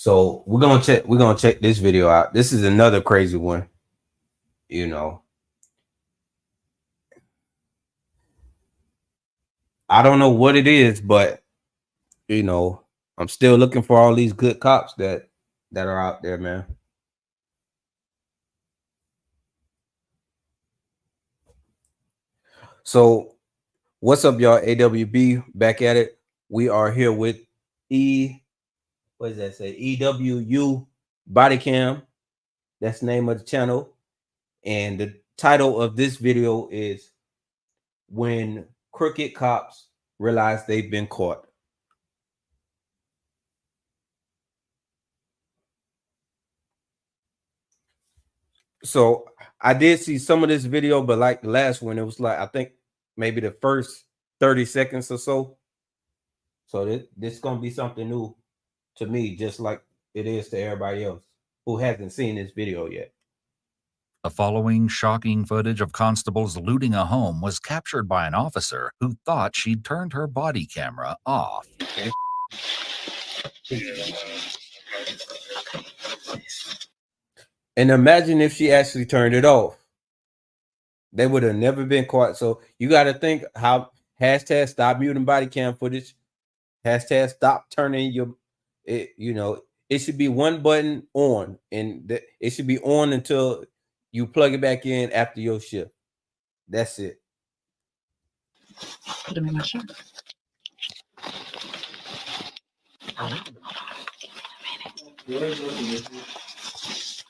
So we're gonna check this video out. This is another crazy one. You know, I don't know what it is, but you know, I'm still looking for all these good cops that are out there, man. So what's up, y'all? AWB back at it. We are here with what does that say? EWU Body Cam. That's the name of the channel. And the title of this video is When Crooked Cops Realize They've Been Caught. So I did see some of this video, but like the last one, it was like, I think maybe the first 30 seconds or so. So this is going to be something new to me, just like it is to everybody else who hasn't seen this video yet. The following shocking footage of constables looting a home was captured by an officer who thought she'd turned her body camera off. Okay. And imagine if she actually turned it off. They would have never been caught. So you got to think how hashtag stop muting body cam footage. Hashtag stop turning your, you know, it should be one button on, and it should be on until you plug it back in after your shift. That's it. Put them in my shirt.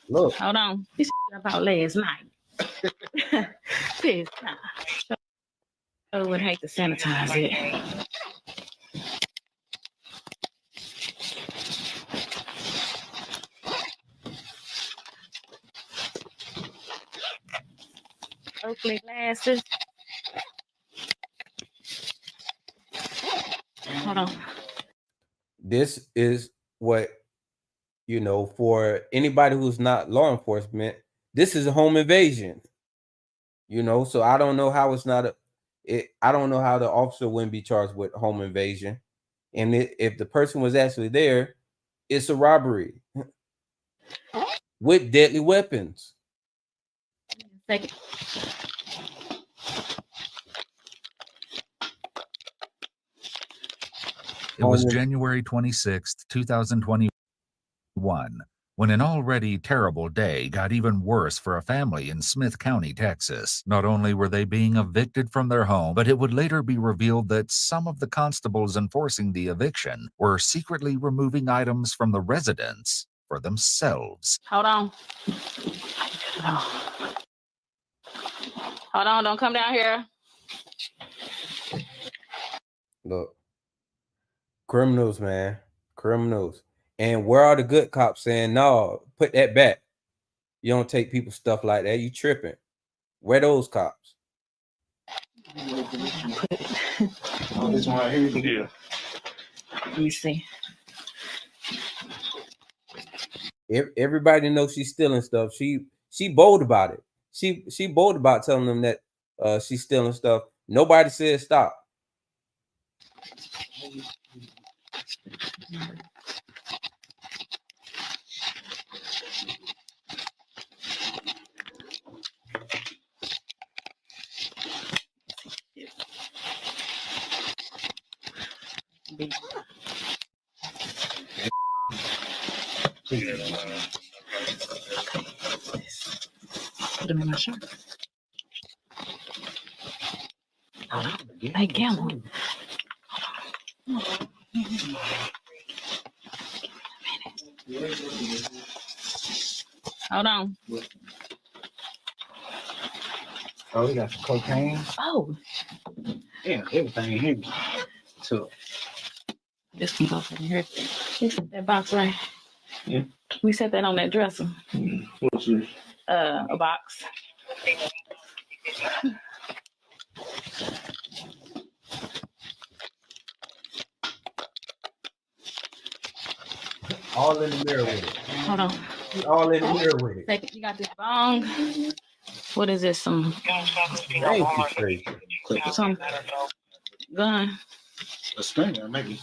Look. Hold on. This about last night. Pissed off. I would hate to sanitize it. Oakley glasses. Hold on. This is what, you know, for anybody who's not law enforcement, this is a home invasion. You know, so I don't know how it's not I don't know how the officer wouldn't be charged with home invasion. And if the person was actually there, it's a robbery with deadly weapons. Second. It was January 26th, 2021, when an already terrible day got even worse for a family in Smith County, Texas. Not only were they being evicted from their home, but it would later be revealed that some of the constables enforcing the eviction were secretly removing items from the residence for themselves. Hold on. Hold on, don't come down here. Look, criminals, man, criminals. And where are the good cops saying, no, put that back? You don't take people's stuff like that. You tripping. Where those cops? Oh, this one right here? Yeah. Let me see. Everybody knows she's stealing stuff. She bold about it. She bold about telling them that she's stealing stuff. Nobody said stop. Put them in my shirt. Hey, Gamble. Hold on. Oh, we got some cocaine. Oh. Yeah, everything in here. So This can go from here. That box right. Yeah. We set that on that dresser. what's this? A box. All in the mirror with it. Hold on. All in the mirror with it. Second, you got this bong. What is this? Some Crazy. gun. A stinger, maybe.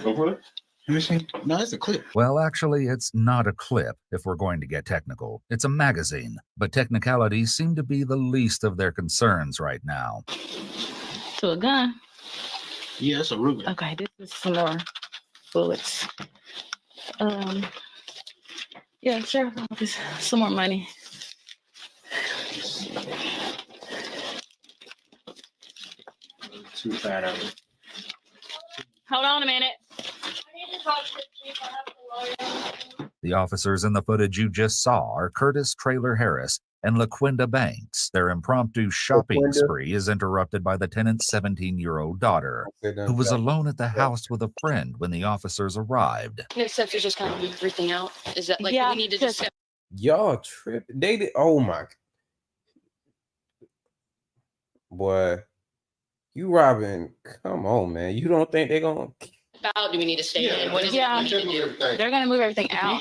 Go for it. Let me see. No, it's a clip. Well, actually, it's not a clip, if we're going to get technical. It's a magazine, but technicalities seem to be the least of their concerns right now. To a gun. Yeah, it's a Ruger. Okay, this is some more bullets. Yeah, sure. Some more money. Too fat of it. Hold on a minute. The officers in the footage you just saw are Curtis Traylor Harris and LaQuinda Banks. Their impromptu shopping LaQuinda? spree is interrupted by the tenant's 17-year-old daughter, who was alone at the house with a friend when the officers arrived. Next step is just kind of move everything out. Is that like Yeah, we need to just Y'all tripping. They did. Oh my. Boy, you robbing. Come on, man. You don't think they're going to. about? Do we need to stay in? What is Yeah. it we need to do? They're gonna move everything out.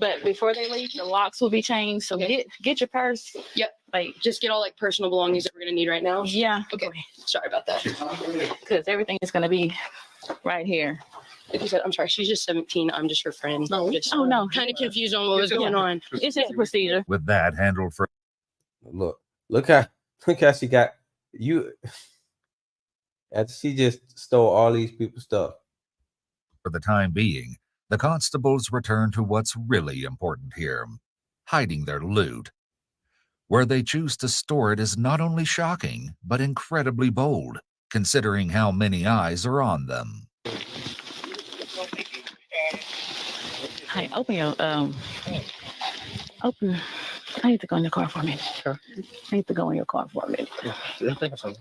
But before they leave, the locks will be changed. So get your purse. Yep. Like, Just get all like personal belongings that we're gonna need right now. yeah. Okay. Sorry about that. Because everything is gonna be right here. Like you said, I'm sorry. She's just 17. I'm just her friend. No. Just Oh, no. kind of confused on what was going on. It's just a procedure. With that handled for Look how she got you. After she just stole all these people's stuff. the time being, the constables return to what's really important here: hiding their loot. Where they choose to store it is not only shocking, but incredibly bold, considering how many eyes are on them. Hey, open your open. I need to go in your car for a minute. Sure. I need to go in your car for a minute. I think it's over.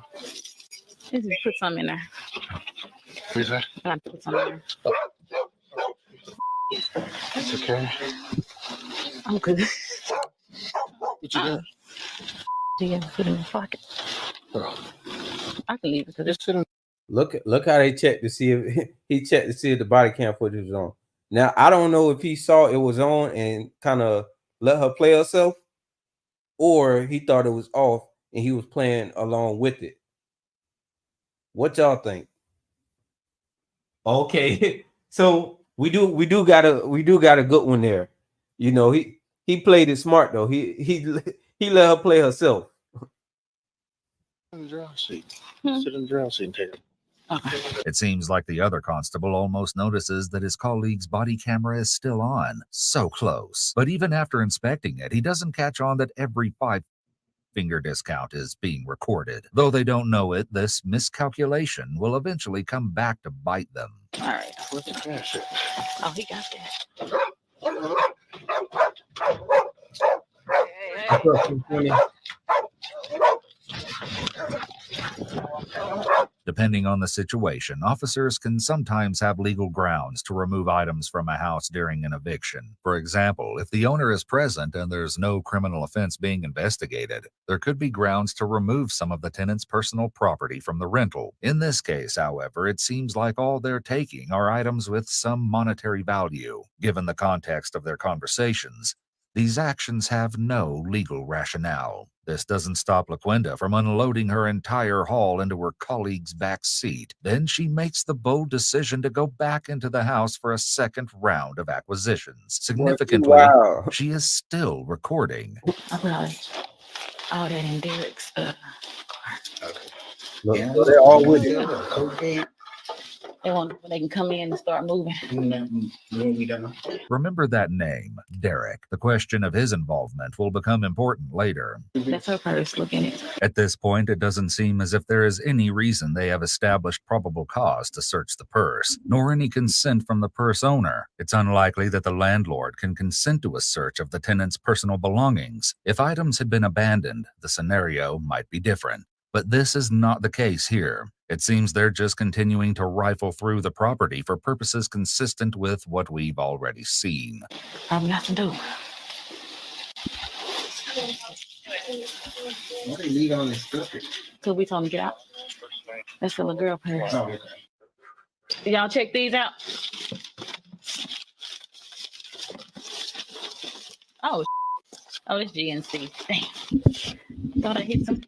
Let's just put some in there. Who's that? I have to put some in there. It's okay. I'm good. What you doing? Do you put it in your pocket? Oh. I can leave it because Just sit on. Look how they checked to see if he checked to see if the body cam footage was on. Now I don't know if he saw it was on and kind of let her play herself, or he thought it was off and he was playing along with it. What y'all think? Okay, so we do got a good one there. You know, he played it smart though. He let her play herself. In the driver's seat. Hmm. Sit in the driver's seat and take it. okay. It seems like the other constable almost notices that his colleague's body camera is still on, so close. But even after inspecting it, he doesn't catch on that every 5-finger discount is being recorded. Though they don't know it, this miscalculation will eventually come back to bite them. All right. What's the cash at? Oh, he got that. Depending on the situation, officers can sometimes have legal grounds to remove items from a house during an eviction. For example, if the owner is present and there's no criminal offense being investigated, there could be grounds to remove some of the tenant's personal property from the rental. In this case, however, it seems like all they're taking are items with some monetary value. Given the context of their conversations, these actions have no legal rationale. This doesn't stop LaQuinda from unloading her entire haul into her colleague's back seat. Then she makes the bold decision to go back into the house for a second round of acquisitions. Significantly, Wow. she is still recording. I put all that in Derek's car. Look, so they're all with it. Cocaine. They can come in and start moving. Remember that name, Derek. The question of his involvement will become important later. That's her purse. Look in it. At this point, it doesn't seem as if there is any reason they have established probable cause to search the purse, nor any consent from the purse owner. It's unlikely that the landlord can consent to a search of the tenant's personal belongings. If items had been abandoned, the scenario might be different. But this is not the case here. It seems they're just continuing to rifle through the property for purposes consistent with what we've already seen. Probably got to do. Why they leave on this stuff? Till we told him to get out. That's the little girl purse. Oh, okay. Y'all check these out. Oh, it's GNC. Dang. Thought I hit some.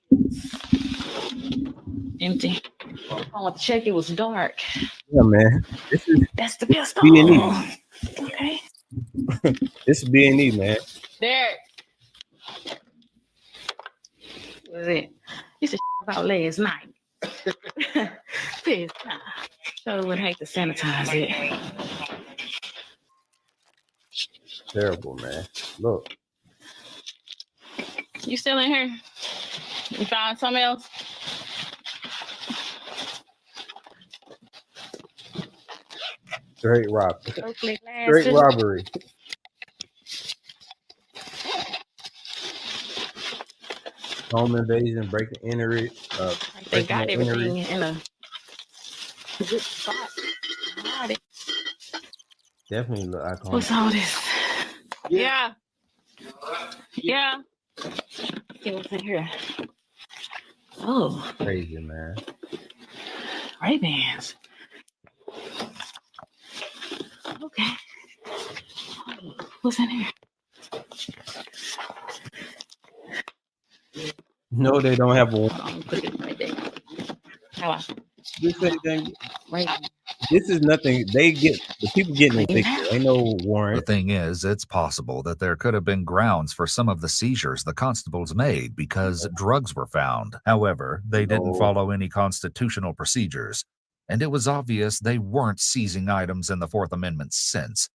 Empty. I want to check. It was dark. Yeah, man. This is That's the pistol. B&E. Okay. This is B&E, man. There. What was it? This is about last night. Pissed off. Sure would hate to sanitize it. Terrible, man. Look. You still in here? You found something else? Straight robbery. Oakley Straight glasses. robbery. Home invasion, breaking entry. They got breaking and everything entry. in a good spot. Got it. Definitely look like home. What's all this? Yeah. Yeah. See what's in here. Oh, Crazy, man. Ray-Bans. Okay. What's in here? No, they don't have a Hold on, put it right there. How I right. This is nothing. They get the people getting evicted. Ain't no The warrant. thing is, it's possible that there could have been grounds for some of the seizures the constables made because drugs were found. However, they didn't No. follow any constitutional procedures, and it was obvious they weren't seizing items in the Fourth Amendment sense,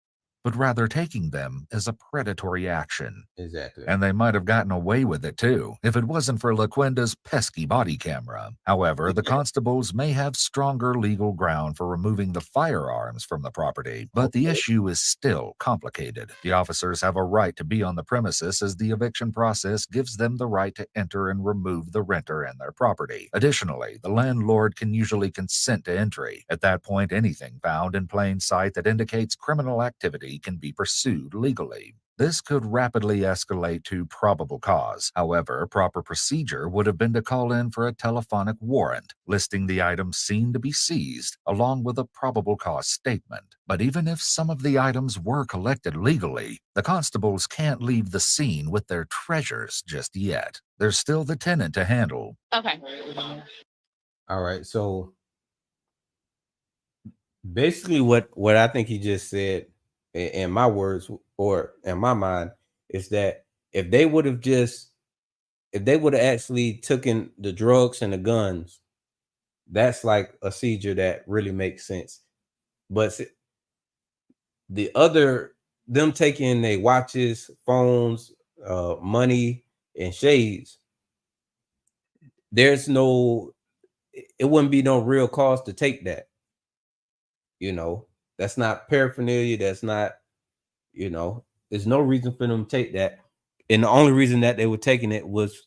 but rather taking them as a predatory action. Exactly. And they might have gotten away with it too, if it wasn't for LaQuenda's pesky body camera. However, the constables may have stronger legal ground for removing the firearms from the property, but the issue is still complicated. The officers have a right to be on the premises as the eviction process gives them the right to enter and remove the renter and their property. Additionally, the landlord can usually consent to entry. At that point, anything found in plain sight that indicates criminal activity can be pursued legally. This could rapidly escalate to probable cause. However, proper procedure would have been to call in for a telephonic warrant, listing the items seen to be seized, along with a probable cause statement. But even if some of the items were collected legally, the constables can't leave the scene with their treasures just yet. There's still the tenant to handle. Okay. All right. So basically what I think he just said in my words or in my mind is that if they would have actually taken the drugs and the guns, that's like a seizure that really makes sense. But them taking their watches, phones, money, and shades, it wouldn't be no real cause to take that. That's not paraphernalia. That's not, there's no reason for them to take that. And the only reason that they were taking it was,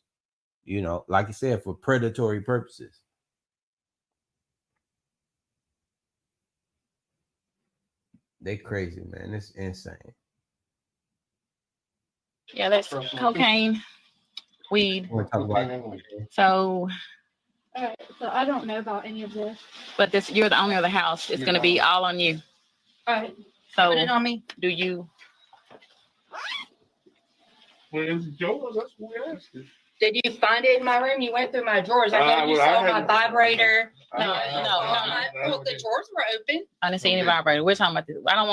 like you said, for predatory purposes. They crazy, man. It's insane. Yeah, that's cocaine, weed. We're talking about So, All right, so I don't know about any of this. but you're the owner of the house. It's gonna be all on you. All right, So put it on me. do you? Where's yours? That's what we asked you. Did you find it in my room? You went through my drawers. I know you well, I saw my haven't- vibrator. No. Well, the drawers were open. I didn't see any vibrator. We're talking about this. I don't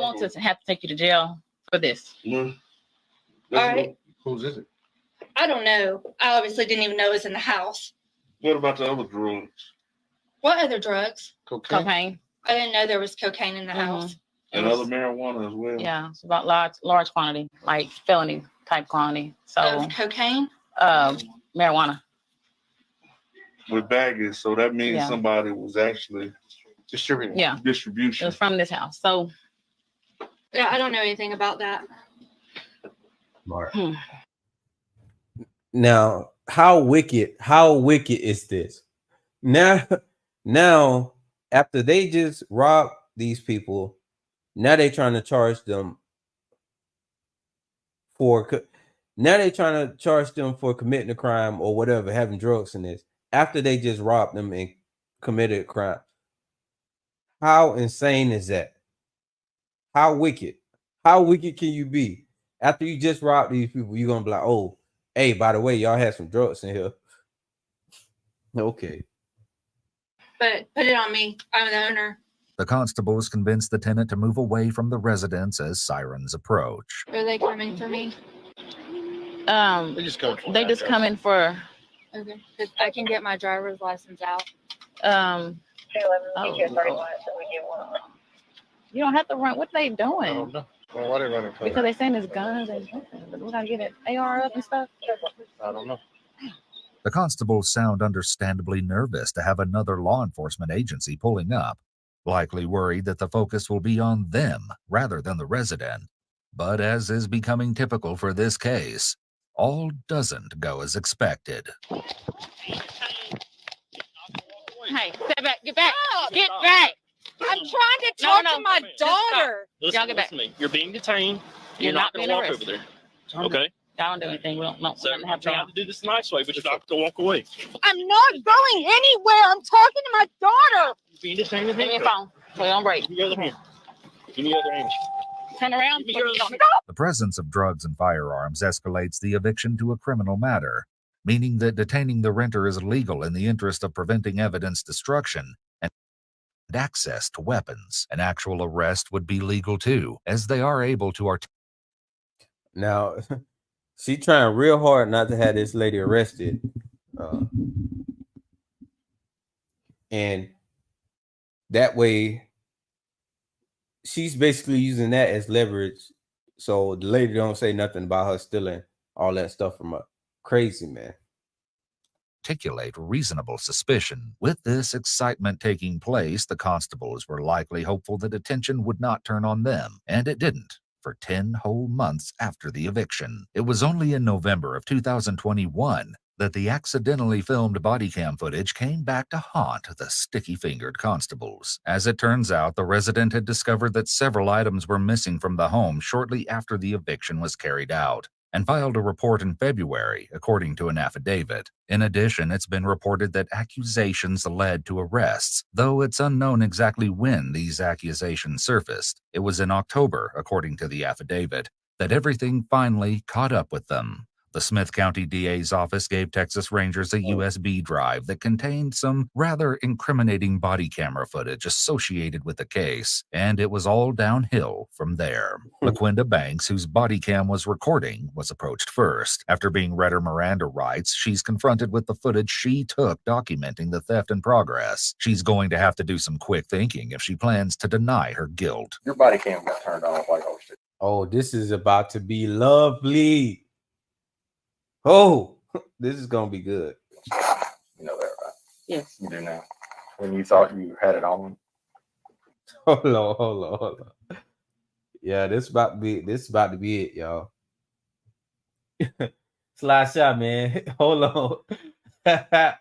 want to have to take you to jail for this. All right. Whose is it? I don't know. I obviously didn't even know it was in the house. What about the other drugs? What other drugs? Cocaine. I didn't know there was cocaine in the house. And other marijuana as well. Yeah, it's about large quantity, like felony type quantity. So Of cocaine? marijuana. With baggage, so that means Yeah. somebody was actually distributing. Yeah. It Distribution. was from this house. So Yeah, I don't know anything about that. smart. Now, how wicked is this? Now, after they just robbed these people, now they're trying to charge them for committing a crime or whatever, having drugs in this. After they just robbed them and committed a crime. How insane is that? How wicked? How wicked can you be? After you just robbed these people, you're gonna be like, oh, hey, by the way, y'all had some drugs in here. Okay. but put it on me. I'm the owner. The constables convinced the tenant to move away from the residence as sirens approach. Are they coming for me? They just come in for Okay. 'Cause I can get my driver's license out. oh, you don't have to run. What they doing? I don't know. Well, why they running for? Because they saying it's guns and we gotta get an AR up and stuff. I don't know. The constables sound understandably nervous to have another law enforcement agency pulling up, likely worried that the focus will be on them rather than the resident. But as is becoming typical for this case, all doesn't go as expected. Hey, step back, get back, Stop. get back. I'm trying to talk to my daughter. Y'all get back. Listen to me. You're being detained. You're not going being to walk over arrested. there. Okay? Y'all don't do anything. We don't So nothing I'm happen. trying to do this the nice way, but you're not going to walk away. I'm not going anywhere. I'm talking to my daughter. You're being detained with Give me your phone. So don't break. Give me your other hand. Give me your other hand. Turn around. Give me your other hand. The presence of drugs and firearms escalates the eviction to a criminal matter, meaning that detaining the renter is legal in the interest of preventing evidence destruction and access to weapons. An actual arrest would be legal too, as they are able to Now, she trying real hard not to have this lady arrested, and that way, she's basically using that as leverage, so the lady don't say nothing about her stealing all that stuff from her. Crazy, man. articulate reasonable suspicion. With this excitement taking place, the constables were likely hopeful that attention would not turn on them, and it didn't for 10 whole months after the eviction. It was only in November of 2021 that the accidentally filmed body cam footage came back to haunt the sticky-fingered constables. As it turns out, the resident had discovered that several items were missing from the home shortly after the eviction was carried out, and filed a report in February, according to an affidavit. In addition, it's been reported that accusations led to arrests, though it's unknown exactly when these accusations surfaced. It was in October, according to the affidavit, that everything finally caught up with them. The Smith County DA's office gave Texas Rangers a USB drive that contained some rather incriminating body camera footage associated with the case, and it was all downhill from there. LaQuinda Banks, whose body cam was recording, was approached first. After being read her Miranda rights, she's confronted with the footage she took documenting the theft in progress. She's going to have to do some quick thinking if she plans to deny her guilt. Your body cam got turned off like I was doing. Oh, this is about to be lovely. Oh, this is gonna be good. You know that, right? Yes. You do now. When you thought you had it on. Hold on. Yeah, this about to be it, y'all. Slide shot, man. Hold on.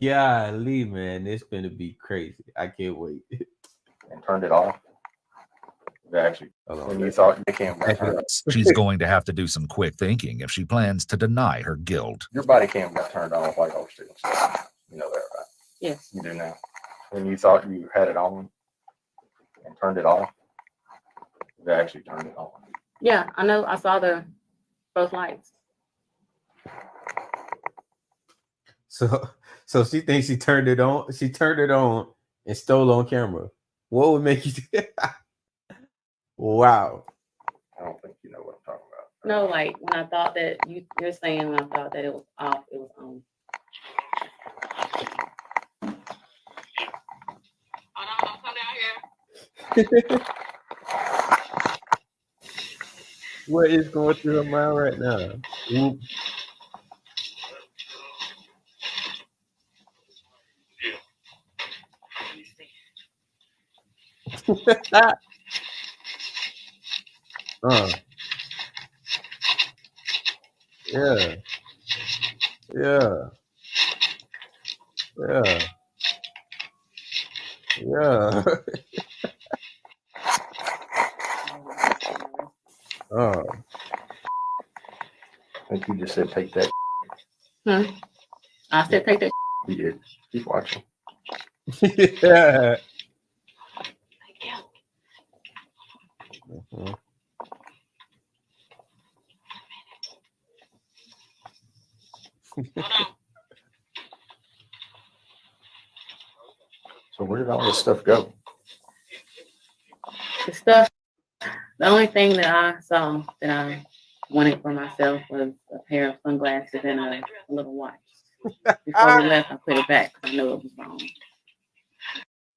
Golly, man, this gonna be crazy. I can't wait. And turned it off. Actually, Hold on. when you thought the cam got turned off. She's going to have to do some quick thinking if she plans to deny her guilt. Your body cam got turned off like I was doing. You know that, right? Yes. You do now. When you thought you had it on and turned it off, they actually turned it on. Yeah, I know. I saw both lights. So she thinks she turned it on. She turned it on and stole on camera. What would make you do? Wow. I don't think you know what I'm talking about. No, like when I thought that you're saying when I thought that it was off, it was on. What is going through her mind right now? Whoop. Yeah. Yeah. Yeah. Yeah. I think you just said take that. I said take that. You did. Keep watching. Yeah. Mhm. did all this stuff go? The stuff, the only thing that I saw that I wanted for myself was a pair of sunglasses and a little watch. Before we left, I put it back because I knew it was wrong.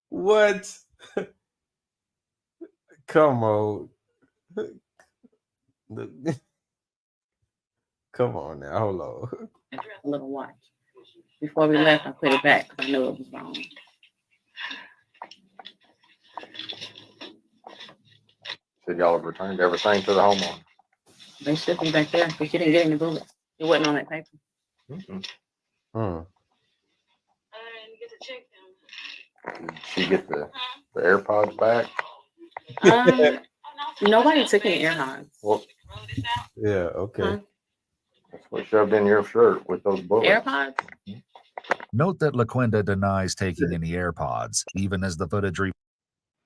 What? Come on. Come on now. Hold on. A little watch. Before we left, I put it back because I knew it was wrong. Said y'all have returned everything to the homeowner. They should be back there, but you didn't get any bullets. It wasn't on that paper. Hmm. Did she get the AirPods back? Nobody took any AirPods. Well, Yeah, okay. Huh? that's what shoved in your shirt with those bullets. AirPods? Note that LaQuinta denies taking any AirPods, even as the footage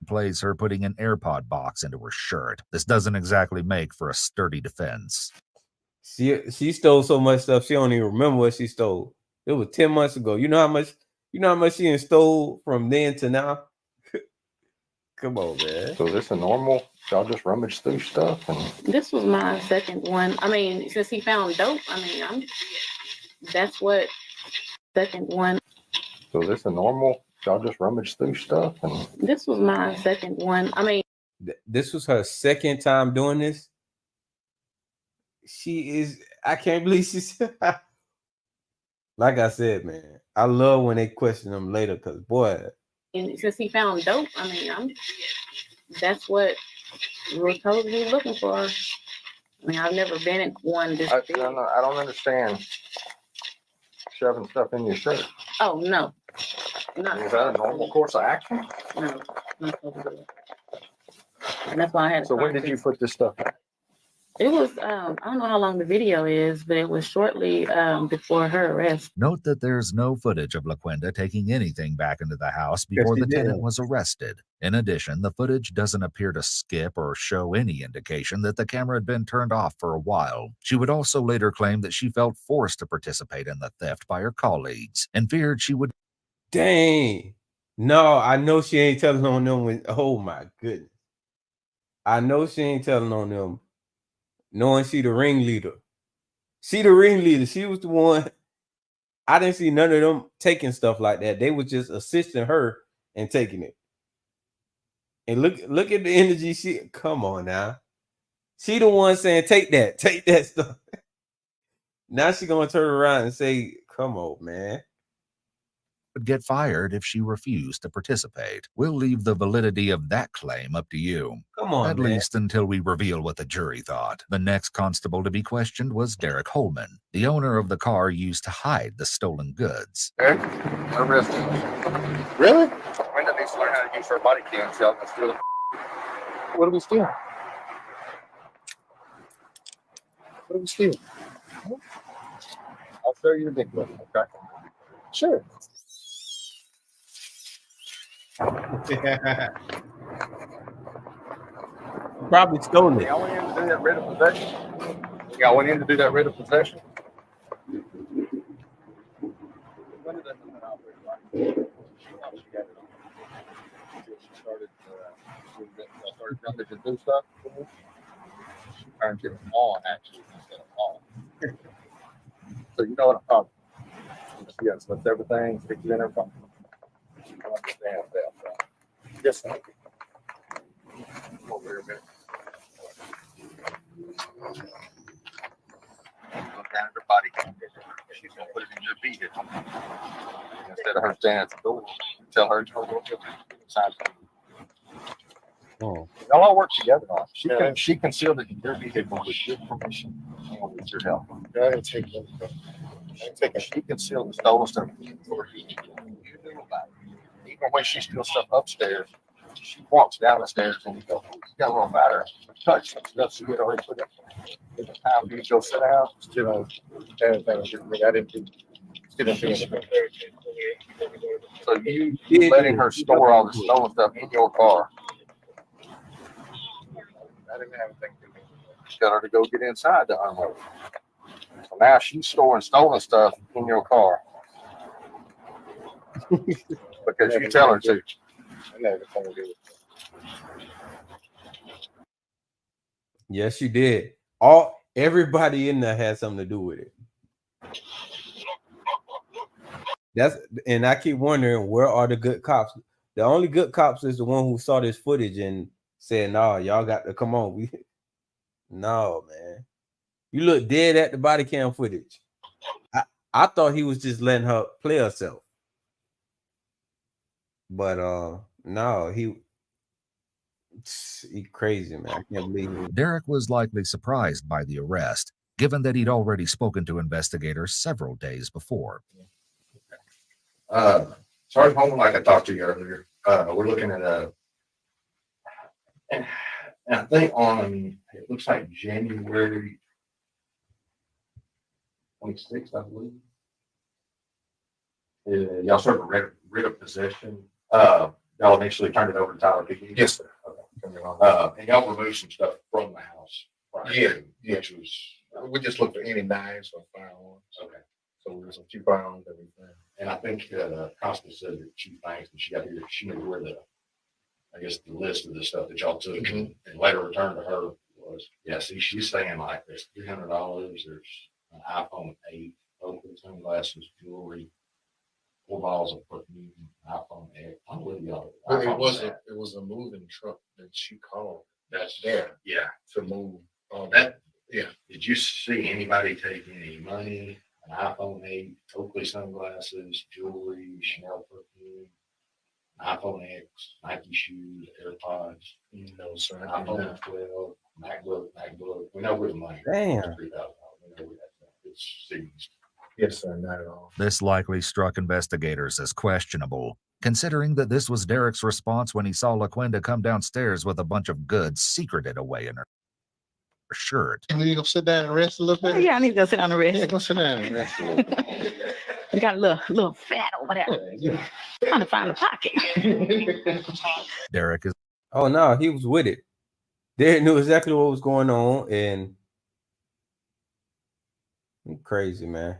replays her putting an AirPod box into her shirt. This doesn't exactly make for a sturdy defense. She stole so much stuff she don't even remember what she stole. It was 10 months ago. You know how much she done stole from then to now? Come on, man. So is this a normal? Y'all just rummage through stuff and This was my second one. I mean, since he found dope, I mean, that's what second one. so is this a normal? Y'all just rummage through stuff and This was my second one. I mean, This was her second time doing this. I can't believe she's like I said, man. I love when they question them later because boy, and since he found dope, I mean, that's what we were told he was looking for. I mean, I've never been in one this big. I don't understand shoving stuff in your shirt. Oh, no. Is that a normal course of action? No. Not supposed to do it. And that's why I had to So when did you put this stuff back? It was, I don't know how long the video is, but it was shortly before her arrest. Note that there's no footage of LaQuinta taking anything back into the house before the tenant was arrested. In addition, the footage doesn't appear to skip or show any indication that the camera had been turned off for a while. She would also later claim that she felt forced to participate in the theft by her colleagues and feared she would. dang. No, I know she ain't telling on them when, oh my goodness. I know she ain't telling on them knowing she the ringleader. She the ringleader. She was the one. I didn't see none of them taking stuff like that. They were just assisting her and taking it. And look at the energy she, come on now. She the one saying, take that stuff. Now she gonna turn around and say, come on, man. Would get fired if she refused to participate. We'll leave the validity of that claim up to you. Come on, At man. least until we reveal what the jury thought. The next constable to be questioned was Derek Holman, the owner of the car used to hide the stolen goods. Eric, arrested. Really? Brenda needs to learn how to use her body cam self and steal. What do we steal? What do we steal? I'll show you the big one. Okay. Sure. Probably stole it. Y'all went in to do that writ of possession? Y'all went in to do that writ of possession? When did that come out? She started rummaging through stuff. She turned it on, actually, instead of on. So you know what I'm talking about. She has left everything, sticks it in her pocket. She don't understand that. Yes, sir. Over here a minute. Look down at her body. She's gonna put it in your vehicle. Instead of her standing at the door, tell her to go inside. Oh. Y'all all work together on it. She concealed it in your vehicle with your permission and with your help. I didn't take it. She concealed the stolen stuff for you. You knew about it. Even when she steals stuff upstairs, she walks down the stairs and you go, you got a little matter. Touch some stuff she had already put in. At the time you go sit down, still I didn't do anything. So you letting her store all the stolen stuff in your car. I didn't have anything to do. She got her to go get inside to unload. So now she's storing stolen stuff in your car. Because you tell her to. I never told you. Yes, you did. Everybody in there had something to do with it. And I keep wondering, where are the good cops? The only good cops is the one who saw this footage and said, "No, y'all got to come on." No, man. You look dead at the body cam footage. I thought he was just letting her play herself. But no, he crazy, man. I can't believe it. Derek was likely surprised by the arrest, given that he'd already spoken to investigators several days before. Sergeant Holman, like I talked to you earlier, we're looking at and I think it looks like January 26th, I believe. Y'all sort of writ of possession. Y'all initially turned it over to Tyler. Yes, sir. Okay. And y'all removed some stuff from the house. Yeah, which was, we just looked at any knives or firearms. Okay. So there's a few firearms that we found. And I think Constable said that she thinks that she knew where the list of the stuff that y'all took and later returned to her was, see, she's saying like there's $300, there's an iPhone 8, Oakley sunglasses, jewelry, 4 bottles of perfume, iPhone 8. I'm with y'all. But it was a moving truck that she called. That's there. Yeah. To move all that. Yeah. Did you see anybody take any money, an iPhone 8, Oakley sunglasses, jewelry, Chanel perfume, iPhone X, Nike shoes, AirPods? No, sir. iPhone 12, MacBook. We know where the money is. Damn. $3,000. We know where that's at. It's seized. Yes, sir. Not at all. This likely struck investigators as questionable, considering that this was Derek's response when he saw LaQuinda come downstairs with a bunch of goods secreted away in her shirt. Can you go sit down and rest a little bit? Yeah, I need to go sit down and rest. Yeah, go sit down and rest a little bit. You got a little fat over there. Trying to find a pocket. Derek is. Oh no, he was with it. Derek knew exactly what was going on, and crazy, man.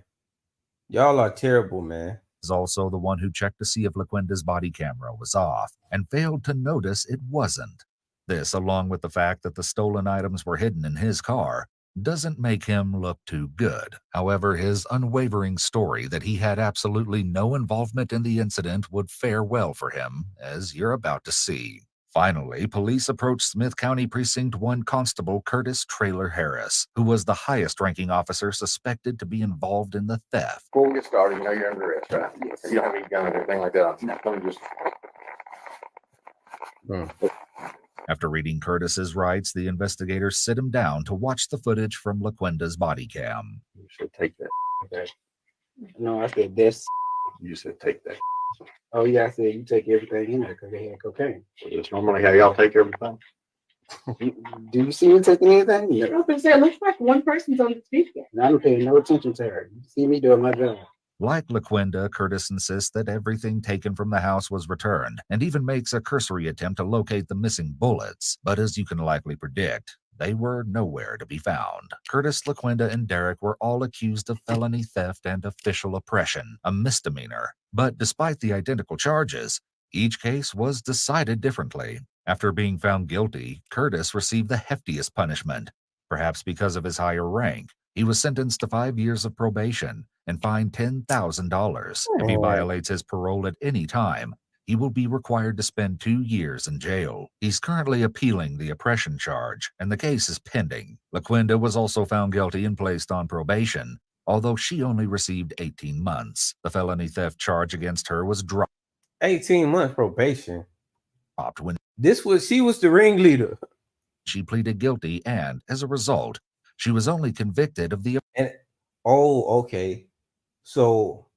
Y'all are terrible, man. Is also the one who checked to see if LaQuinda's body camera was off and failed to notice it wasn't. This, along with the fact that the stolen items were hidden in his car, doesn't make him look too good. However, his unwavering story that he had absolutely no involvement in the incident would fare well for him, as you're about to see. Finally, police approached Smith County Precinct 1 Constable Curtis Traylor Harris, who was the highest-ranking officer suspected to be involved in the theft. Before we get started, you know you're under arrest, right? Yes. You don't have any gun or anything like that. Let me just. After reading Curtis's rights, the investigators sit him down to watch the footage from LaQuinda's body cam. You should take that. Okay. No, I said this. You said take that. Oh yeah, I said you take everything in there because they had cocaine. That's normally how y'all take everything. Do you see me taking anything? I was gonna say, it looks like one person's on the speaker. And I don't pay no attention to her. You see me doing my job. Like LaQuinda, Curtis insists that everything taken from the house was returned and even makes a cursory attempt to locate the missing bullets. But as you can likely predict, they were nowhere to be found. Curtis, LaQuinda, and Derek were all accused of felony theft and official oppression, a misdemeanor. But despite the identical charges, each case was decided differently. After being found guilty, Curtis received the heftiest punishment. Perhaps because of his higher rank, he was sentenced to 5 years of probation and fined $10,000. If he violates his parole at any time, he will be required to spend 2 years in jail. He's currently appealing the oppression charge, and the case is pending. LaQuinda was also found guilty and placed on probation, although she only received 18 months. The felony theft charge against her was dropped. 18 months probation. When she was the ringleader. She pleaded guilty, and as a result, she was only convicted of the. And okay. So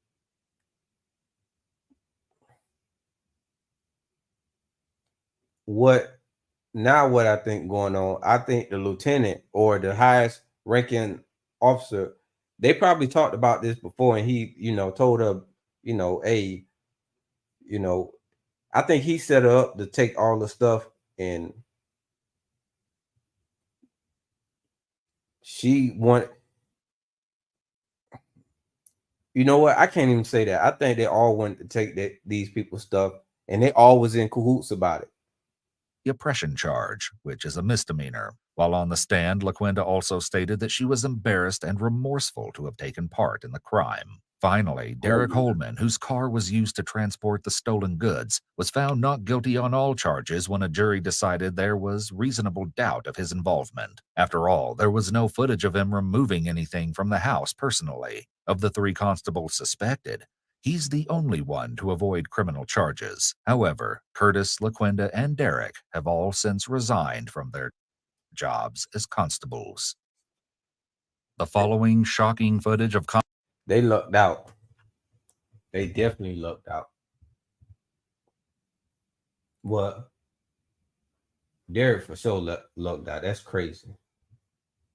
what I think going on, I think the lieutenant or the highest ranking officer, they probably talked about this before, and he, told her, hey, I think he set her up to take all the stuff, and she wanted. You know what? I can't even say that. I think they all wanted to take these people's stuff and they all was in cahoots about it. the oppression charge, which is a misdemeanor. While on the stand, LaQuinta also stated that she was embarrassed and remorseful to have taken part in the crime. Finally, Derek Holman, whose car was used to transport the stolen goods, was found not guilty on all charges when a jury decided there was reasonable doubt of his involvement. After all, there was no footage of him removing anything from the house personally. Of the 3 constables suspected, he's the only one to avoid criminal charges. However, Curtis, LaQuinta, and Derek have all since resigned from their jobs as constables. The following shocking footage of They lucked out. They definitely lucked out. What? Derek for sure lucked out. That's crazy.